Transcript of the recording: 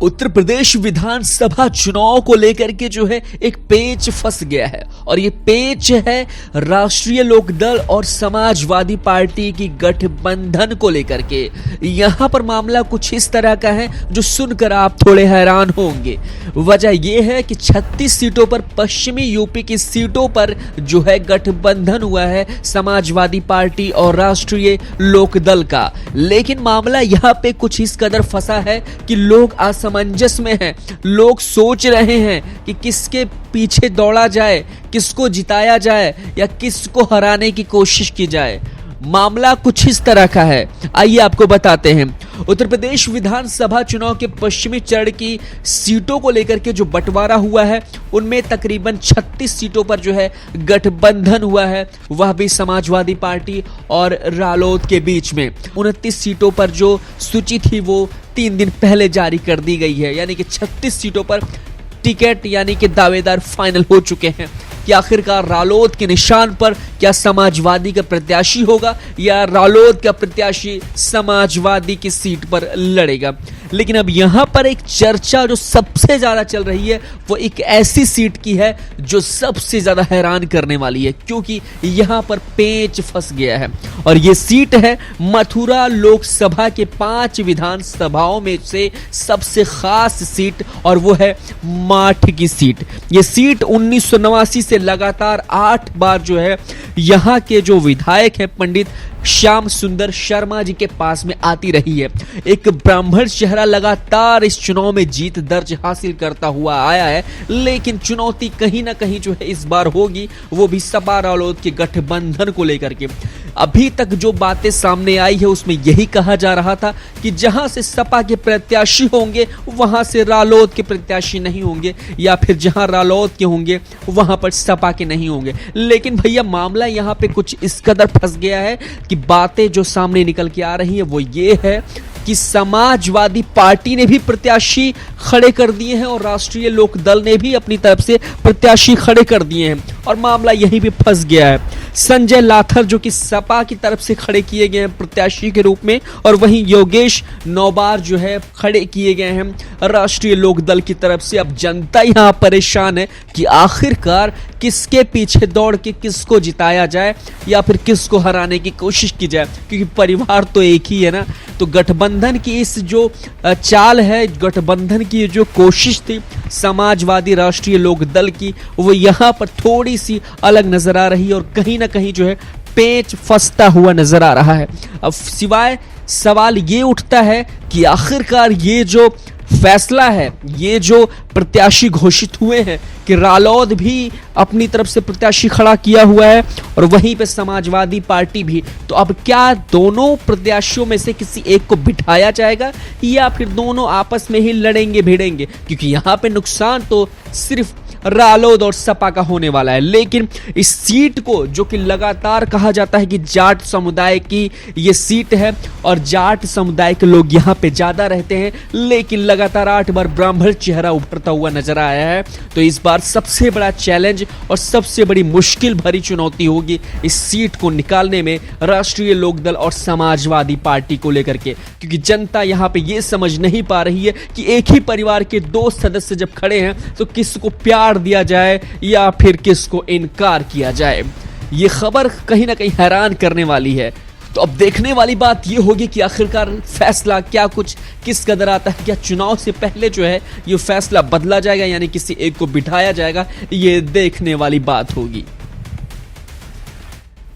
उत्तर प्रदेश विधानसभा चुनाव को लेकर के जो है एक पेच फंस गया है और ये पेच है राष्ट्रीय लोकदल और समाजवादी पार्टी की गठबंधन को लेकर के। यहां पर मामला कुछ इस तरह का है जो सुनकर आप थोड़े हैरान होंगे। वजह यह है कि 36 सीटों पर पश्चिमी यूपी की सीटों पर जो है गठबंधन हुआ है समाजवादी पार्टी और राष्ट्रीय लोकदल का। लेकिन मामला यहां पे कुछ इस कदर फंसा है कि लोग असमंजस में हैं। लोग सोच रहे हैं कि किसके पीछे दौड़ा जाए, किसको जिताया जाए या किसको हराने की कोशिश की जाए। मामला कुछ इस तरह का है, आइए आपको बताते हैं। उत्तर प्रदेश विधानसभा चुनाव के पश्चिमी चरण की सीटों को लेकर के जो बंटवारा हुआ है उनमें तकरीबन 36 सीटों पर जो है गठबंधन हुआ है, वह भी समाजवादी पार्टी और रालोद के बीच में। 29 सीटों पर जो सूची थी वो 3 दिन पहले जारी कर दी गई है, यानी कि 36 सीटों पर टिकट यानी कि दावेदार फाइनल हो चुके हैं कि आखिरकार रालोद के निशान पर क्या समाजवादी का प्रत्याशी होगा या रालोद का प्रत्याशी समाजवादी की सीट पर लड़ेगा। लेकिन अब यहां पर एक चर्चा जो सबसे ज्यादा चल रही है वो एक ऐसी सीट की है जो सबसे ज्यादा हैरान करने वाली है, क्योंकि यहां पर पेच फंस गया है और ये सीट है मथुरा लोकसभा के 5 विधानसभाओं में से सबसे खास सीट और वो है माठ की सीट। ये सीट 1989 से लगातार 8 बार जो है यहां के जो विधायक है पंडित श्याम सुंदर शर्मा जी के पास में आती रही है। एक ब्राह्मण चेहरा लगातार इस चुनाव में जीत दर्ज हासिल करता हुआ आया है, लेकिन चुनौती कहीं ना कहीं जो है इस बार होगी, वो भी सपा रालोद के गठबंधन को लेकर के। अभी तक जो बातें सामने आई है उसमें यही कहा जा रहा था कि जहां से सपा के प्रत्याशी होंगे वहां से रालोद के प्रत्याशी नहीं होंगे, या फिर जहां रालोद के होंगे वहां पर सपा के नहीं होंगे। लेकिन भैया मामला यहां पे कुछ इस कदर फंस गया है कि बातें जो सामने निकल के आ रही है वो ये है कि समाजवादी पार्टी ने भी प्रत्याशी खड़े कर दिए हैं और राष्ट्रीय लोकदल ने भी अपनी तरफ से प्रत्याशी खड़े कर दिए हैं और मामला यहीं पे फंस गया है। संजय लाथर जो कि सपा की तरफ से खड़े किए गए हैं प्रत्याशी के रूप में, और वहीं योगेश नौबार जो है खड़े किए गए हैं राष्ट्रीय लोकदल की तरफ से। अब जनता यहां परेशान है कि आखिरकार किसके पीछे दौड़ के किसको जिताया जाए या फिर किसको हराने की कोशिश की जाए, क्योंकि परिवार तो एक ही है ना। तो गठबंधन की इस जो चाल है, गठबंधन की जो कोशिश थी समाजवादी राष्ट्रीय लोकदल की, वो यहां पर थोड़ी सी अलग नजर आ रही है और कहीं ना कहीं जो है पेच फंसता हुआ नजर आ रहा है। अब सिवाय सवाल ये उठता है कि आखिरकार ये जो फैसला है, ये जो प्रत्याशी घोषित हुए हैं कि रालोद भी अपनी तरफ से प्रत्याशी खड़ा किया हुआ है और वहीं पे समाजवादी पार्टी भी, तो अब क्या दोनों प्रत्याशियों में से किसी एक को बिठाया जाएगा या फिर दोनों आपस में ही लड़ेंगे भिड़ेंगे, क्योंकि यहाँ पे नुकसान तो सिर्फ रालोद और सपा का होने वाला है। लेकिन इस सीट को जो कि लगातार कहा जाता है कि जाट समुदाय की ये सीट है और जाट समुदाय के लोग यहाँ पे ज्यादा रहते हैं, लेकिन लगातार 8 बार ब्राह्मण चेहरा उभरता हुआ नजर आया है। तो इस बार सबसे बड़ा चैलेंज और सबसे बड़ी मुश्किल भरी चुनौती होगी इस सीट को निकालने में राष्ट्रीय लोकदल और समाजवादी पार्टी को लेकर के, क्योंकि जनता यहाँ पे ये समझ नहीं पा रही है कि एक ही परिवार के 2 सदस्य जब खड़े हैं तो किसको प्यार दिया जाए या फिर किसको इनकार किया जाए। ये खबर कहीं ना कहीं हैरान करने वाली है। तो अब देखने वाली बात ये होगी कि आखिरकार फैसला क्या कुछ किस कदर आता है। क्या चुनाव से पहले जो है ये फैसला बदला जाएगा, यानी किसी एक को बिठाया जाएगा? ये देखने वाली बात होगी।